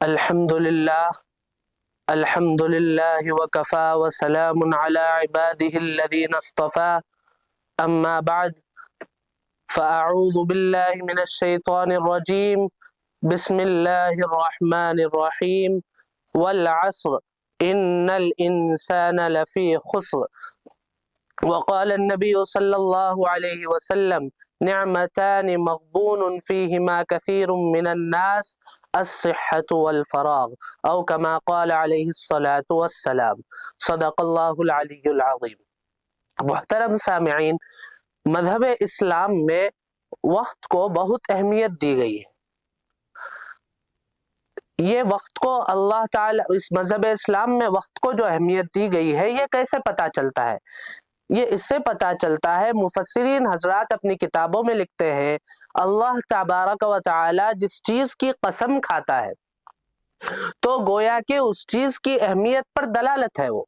الحمد لله الحمد لله وكفى وسلام على عباده الذين اصطفى أما بعد فأعوذ بالله من الشيطان الرجيم بسم الله الرحمن الرحيم والعصر إن الإنسان لفي خسر وقال النبي صلى الله عليه وسلم نعمتان مغبون فيهما كثير من الناس الصحة والفراغ أو كما قال عليه الصلاة والسلام صدق الله العلی العظیم۔ محترم سامعین، مذہب اسلام میں وقت کو بہت اہمیت دی گئی ہے۔ یہ وقت کو اللہ تعالی، اس مذہب اسلام میں وقت کو جو اہمیت دی گئی ہے یہ کیسے پتہ چلتا ہے؟ یہ اس سے پتہ چلتا ہے، مفسرین حضرات اپنی کتابوں میں لکھتے ہیں اللہ تبارک و تعالی جس چیز کی قسم کھاتا ہے تو گویا کہ اس چیز کی اہمیت پر دلالت ہے۔ وہ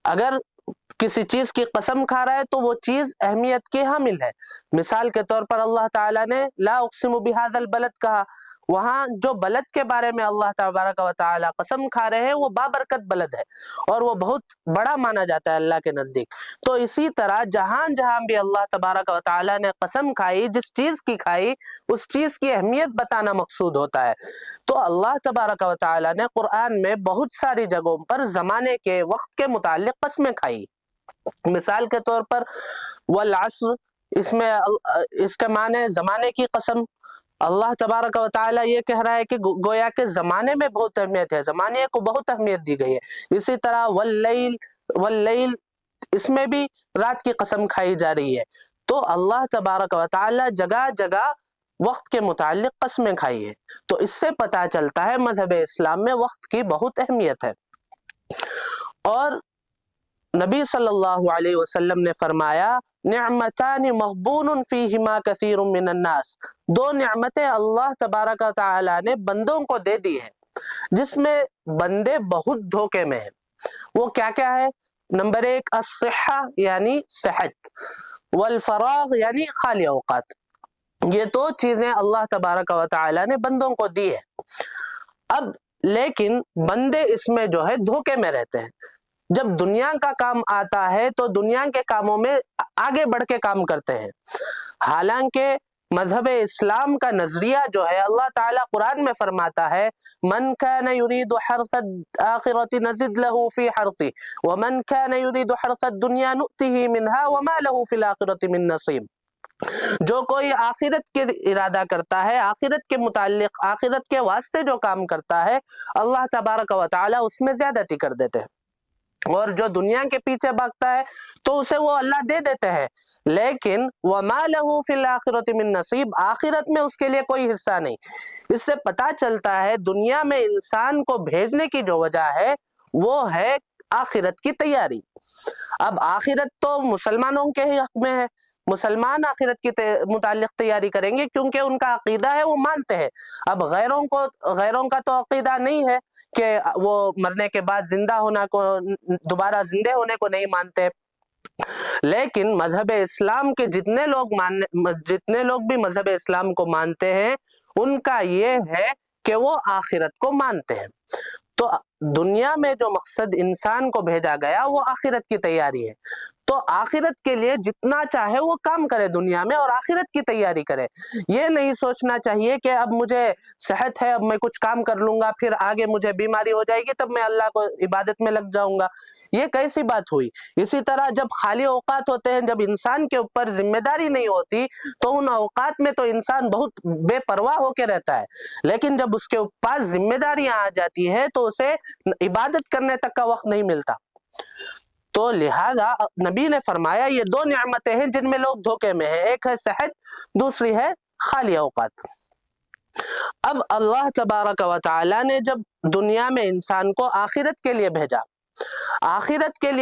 اگر کسی چیز کی قسم کھا رہا ہے تو وہ چیز اہمیت کی حامل ہے۔ مثال کے طور پر اللہ تعالیٰ نے لا اقسم بہذا البلد کہا، وہاں جو بلد کے بارے میں اللہ تبارک و تعالیٰ قسم کھا رہے ہیں وہ بابرکت بلد ہے اور وہ بہت بڑا مانا جاتا ہے اللہ کے نزدیک۔ تو اسی طرح جہاں جہاں بھی اللہ تبارک و تعالیٰ نے قسم کھائی، جس چیز کی کھائی اس چیز کی اہمیت بتانا مقصود ہوتا ہے۔ تو اللہ تبارک و تعالیٰ نے قرآن میں بہت ساری جگہوں پر زمانے کے وقت کے متعلق قسمیں کھائی۔ مثال کے طور پر والعصر، اس کے معنی زمانے کی قسم۔ اللہ تبارک و تعالیٰ یہ کہہ رہا ہے کہ گویا کہ زمانے میں بہت اہمیت ہے، زمانے کو بہت اہمیت دی گئی ہے۔ اسی طرح واللیل، اس میں بھی رات کی قسم کھائی جا رہی ہے۔ تو اللہ تبارک و تعالیٰ جگہ جگہ وقت کے متعلق قسمیں کھائی ہے۔ تو اس سے پتہ چلتا ہے مذہب اسلام میں وقت کی بہت اہمیت ہے۔ اور نبی صلی اللہ علیہ وسلم نے فرمایا نعمتان مغبون فیہما کثیر من الناس، دو نعمتیں اللہ تبارک و تعالی نے بندوں کو دے دی ہے جس میں بندے بہت دھوکے میں ہیں۔ وہ کیا کیا ہے؟ نمبر ایک الصحہ یعنی صحت، والفراغ یعنی خالی اوقات۔ یہ دو چیزیں اللہ تبارک و تعالی نے بندوں کو دی ہے۔ اب لیکن بندے اس میں جو ہے دھوکے میں رہتے ہیں۔ جب دنیا کا کام آتا ہے تو دنیا کے کاموں میں آگے بڑھ کے کام کرتے ہیں، حالانکہ مذہب اسلام کا نظریہ جو ہے اللہ تعالیٰ قرآن میں فرماتا ہے من كان يريد حرث الآخرة نزد له في حرثه ومن كان يريد حرث الدنيا نؤته منها وما له في الآخرة من نصيب۔ جو کوئی آخرت کے ارادہ کرتا ہے، آخرت کے متعلق، آخرت کے واسطے جو کام کرتا ہے، اللہ تبارک و تعالیٰ اس میں زیادتی کر دیتے ہیں۔ اور جو دنیا کے پیچھے بھاگتا ہے تو اسے وہ اللہ دے دیتے ہیں، لیکن وَمَا لَهُ فِي الْآخِرَةِ مِن نَصِيب، آخرت میں اس کے لیے کوئی حصہ نہیں۔ اس سے پتہ چلتا ہے دنیا میں انسان کو بھیجنے کی جو وجہ ہے وہ ہے آخرت کی تیاری۔ اب آخرت تو مسلمانوں کے ہی حق میں ہے، مسلمان آخرت کی متعلق تیاری کریں گے کیونکہ ان کا عقیدہ ہے، وہ مانتے ہیں۔ اب غیروں کا تو عقیدہ نہیں ہے کہ وہ مرنے کے بعد زندہ ہونا کو، دوبارہ زندہ ہونے کو نہیں مانتے۔ لیکن مذہب اسلام کے جتنے لوگ بھی مذہب اسلام کو مانتے ہیں ان کا یہ ہے کہ وہ آخرت کو مانتے ہیں۔ تو دنیا میں جو مقصد انسان کو بھیجا گیا وہ آخرت کی تیاری ہے۔ تو آخرت کے لیے جتنا چاہے وہ کام کرے دنیا میں اور آخرت کی تیاری کرے۔ یہ نہیں سوچنا چاہیے کہ اب مجھے صحت ہے، اب میں کچھ کام کر لوں گا، پھر آگے مجھے بیماری ہو جائے گی تب میں اللہ کو عبادت میں لگ جاؤں گا۔ یہ کیسی بات ہوئی؟ اسی طرح جب خالی اوقات ہوتے ہیں، جب انسان کے اوپر ذمہ داری نہیں ہوتی تو ان اوقات میں تو انسان بہت بے پرواہ ہو کے رہتا ہے، لیکن جب اس کے پاس ذمہ داریاں آ جاتی ہے تو اسے عبادت کرنے تک کا وقت نہیں ملتا۔ تو لہذا نبی نے فرمایا یہ دو نعمتیں ہیں جن میں لوگ دھوکے میں ہیں، ایک ہے صحت، دوسری ہے خالی اوقات۔ اب اللہ تبارک و تعالی نے جب دنیا میں انسان کو آخرت کے لیے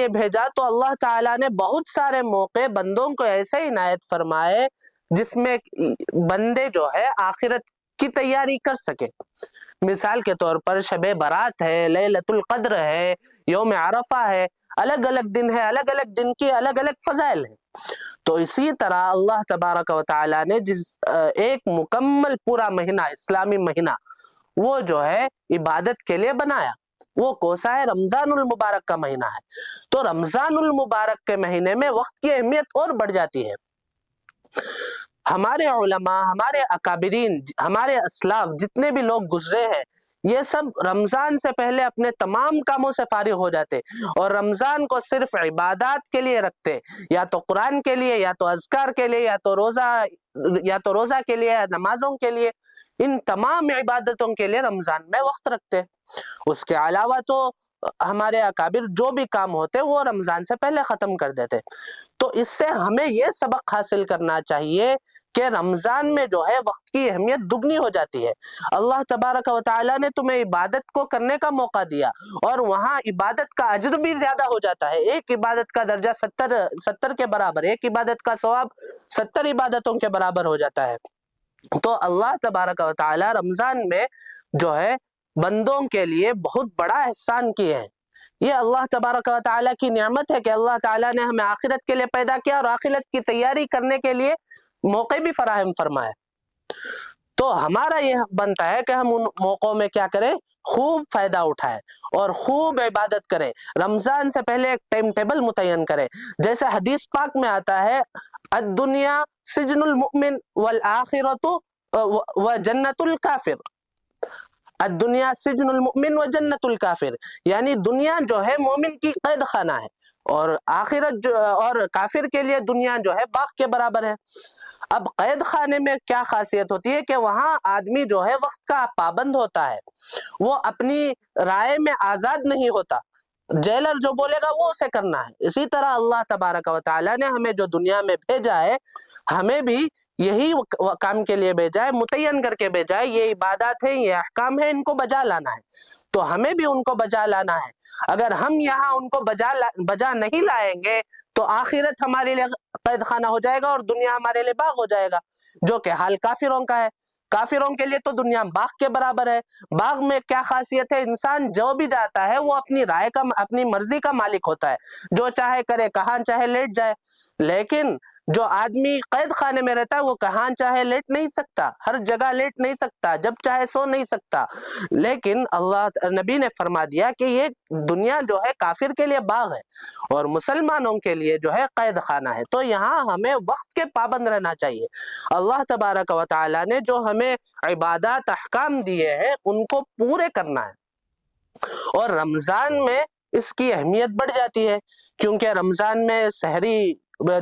بھیجا تو اللہ تعالیٰ نے بہت سارے موقع بندوں کو ایسے عنایت فرمائے جس میں بندے جو ہے آخرت کی تیاری کر سکے۔ مثال کے طور پر شب برات ہے، لیلۃ القدر ہے، یوم عرفہ ہے، الگ الگ دن ہے، الگ الگ دن کی الگ الگ فضائل ہیں۔ تو اسی طرح اللہ تبارک و تعالیٰ نے جس ایک مکمل پورا مہینہ، اسلامی مہینہ، وہ جو ہے عبادت کے لیے بنایا، وہ کوسا ہے رمضان المبارک کا مہینہ ہے۔ تو رمضان المبارک کے مہینے میں وقت کی اہمیت اور بڑھ جاتی ہے۔ ہمارے علماء، ہمارے اکابرین، ہمارے اسلاف جتنے بھی لوگ گزرے ہیں، یہ سب رمضان سے پہلے اپنے تمام کاموں سے فارغ ہو جاتے اور رمضان کو صرف عبادات کے لیے رکھتے، یا تو قرآن کے لیے، یا تو اذکار کے لیے، یا تو روزہ کے لیے، یا نمازوں کے لیے، ان تمام عبادتوں کے لیے رمضان میں وقت رکھتے۔ اس کے علاوہ تو ہمارے اکابر جو بھی کام ہوتے وہ رمضان سے پہلے ختم کر دیتے۔ تو اس سے ہمیں یہ سبق حاصل کرنا چاہیے کہ رمضان میں جو ہے وقت کی اہمیت دگنی ہو جاتی ہے۔ اللہ تبارک و تعالیٰ نے تمہیں عبادت کو کرنے کا موقع دیا اور وہاں عبادت کا اجر بھی زیادہ ہو جاتا ہے۔ ایک عبادت کا درجہ 70 کے برابر، ایک عبادت کا ثواب 70 عبادتوں کے برابر ہو جاتا ہے۔ تو اللہ تبارک و تعالیٰ رمضان میں جو ہے بندوں کے لیے بہت بڑا احسان کیے ہیں۔ یہ اللہ تبارک و تعالیٰ کی نعمت ہے کہ اللہ تعالیٰ نے ہمیں آخرت کے لیے پیدا کیا اور آخرت کی تیاری کرنے کے لیے موقع بھی فراہم فرمائے۔ تو ہمارا یہ حق بنتا ہے کہ ہم ان موقعوں میں کیا کریں، خوب فائدہ اٹھائیں اور خوب عبادت کریں۔ رمضان سے پہلے ایک ٹائم ٹیبل متعین کریں، جیسے حدیث پاک میں آتا ہے الدنیا سجن المؤمن والآخرت وجنت الکافر۔ الدنیا سجن المؤمن وجنت الکافر، یعنی دنیا جو ہے مومن کی قید خانہ ہے اور آخرت اور کافر کے لیے دنیا جو ہے باغ کے برابر ہے۔ اب قید خانے میں کیا خاصیت ہوتی ہے کہ وہاں آدمی جو ہے وقت کا پابند ہوتا ہے، وہ اپنی رائے میں آزاد نہیں ہوتا، جیلر جو بولے گا وہ اسے کرنا ہے۔ اسی طرح اللہ تبارک و تعالیٰ نے ہمیں جو دنیا میں بھیجا ہے، ہمیں بھی یہی کام کے لیے بھیجا ہے، متعین کر کے بھیجا ہے۔ یہ عبادات ہیں، یہ احکام ہیں، ان کو بجا لانا ہے، تو ہمیں بھی ان کو بجا لانا ہے۔ اگر ہم یہاں ان کو بجا نہیں لائیں گے تو آخرت ہمارے لیے قید خانہ ہو جائے گا اور دنیا ہمارے لیے باغ ہو جائے گا، جو کہ حال کافروں کا ہے۔ کافروں کے لیے تو دنیا باغ کے برابر ہے۔ باغ میں کیا خاصیت ہے، انسان جو بھی جاتا ہے وہ اپنی رائے کا، اپنی مرضی کا مالک ہوتا ہے، جو چاہے کرے، کہاں چاہے لیٹ جائے۔ لیکن جو آدمی قید خانے میں رہتا ہے وہ کہاں چاہے لیٹ نہیں سکتا، ہر جگہ لیٹ نہیں سکتا، جب چاہے سو نہیں سکتا۔ لیکن اللہ نبی نے فرما دیا کہ یہ دنیا جو ہے کافر کے لیے باغ ہے اور مسلمانوں کے لیے جو ہے قید خانہ ہے۔ تو یہاں ہمیں وقت کے پابند رہنا چاہیے۔ اللہ تبارک و تعالیٰ نے جو ہمیں عبادات احکام دیے ہیں ان کو پورے کرنا ہے، اور رمضان میں اس کی اہمیت بڑھ جاتی ہے، کیونکہ رمضان میں سحری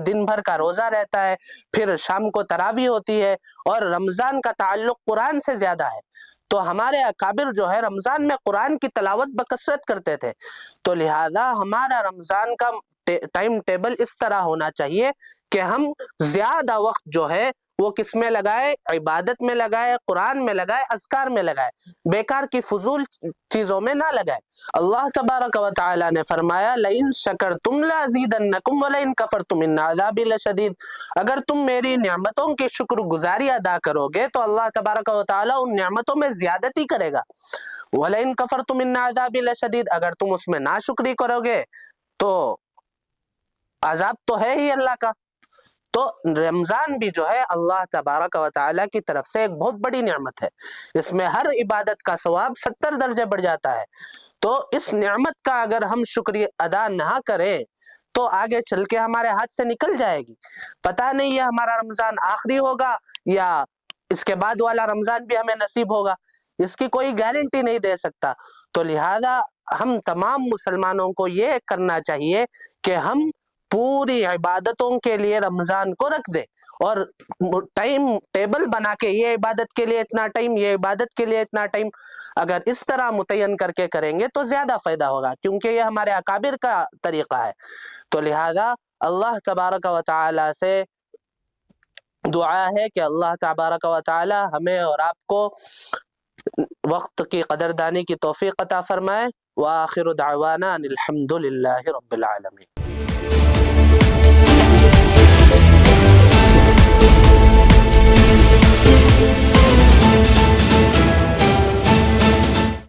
دن بھر کا روزہ رہتا ہے، پھر شام کو تراویح ہوتی ہے، اور رمضان کا تعلق قرآن سے زیادہ ہے۔ تو ہمارے اکابر جو ہے رمضان میں قرآن کی تلاوت بکثرت کرتے تھے، تو لہذا ہمارا رمضان کا ٹائم ٹیبل اس طرح ہونا چاہیے کہ ہم زیادہ وقت جو ہے وہ کس میں لگائے، عبادت میں لگائے، قرآن میں لگائے، اذکار میں لگائے، بیکار کی فضول چیزوں میں نہ لگائے۔ اللہ تبارک و تعالی نے فرمایا لئن شکرتم لازیدنکم ولئن کفرتم ان عذابی لشدید، اگر تم میری نعمتوں کی شکر گزاری ادا کرو گے تو اللہ تبارک و تعالی ان نعمتوں میں زیادتی کرے گا۔ ولئن کفرتم ان عذابی لشدید، اگر تم اس میں ناشکری کرو گے تو عذاب تو ہے ہی اللہ کا۔ تو رمضان بھی جو ہے اللہ تبارک و تعالیٰ کی طرف سے ایک بہت بڑی نعمت ہے، اس میں ہر عبادت کا ثواب 70 درجے بڑھ جاتا ہے۔ تو اس نعمت کا اگر ہم شکریہ ادا نہ کریں تو آگے چل کے ہمارے ہاتھ سے نکل جائے گی۔ پتہ نہیں یہ ہمارا رمضان آخری ہوگا یا اس کے بعد والا رمضان بھی ہمیں نصیب ہوگا، اس کی کوئی گارنٹی نہیں دے سکتا۔ تو لہذا ہم تمام مسلمانوں کو یہ کرنا چاہیے کہ ہم پوری عبادتوں کے لیے رمضان کو رکھ دیں اور ٹائم ٹیبل بنا کے یہ عبادت کے لیے اتنا ٹائم، یہ عبادت کے لیے اتنا ٹائم، اگر اس طرح متعین کر کے کریں گے تو زیادہ فائدہ ہوگا، کیونکہ یہ ہمارے اکابر کا طریقہ ہے۔ تو لہذا اللہ تبارک و تعالی سے دعا ہے کہ اللہ تبارک و تعالی ہمیں اور آپ کو وقت کی قدردانی کی توفیق عطا فرمائے۔ وآخر دعوانا ان الحمد للہ رب العالمین۔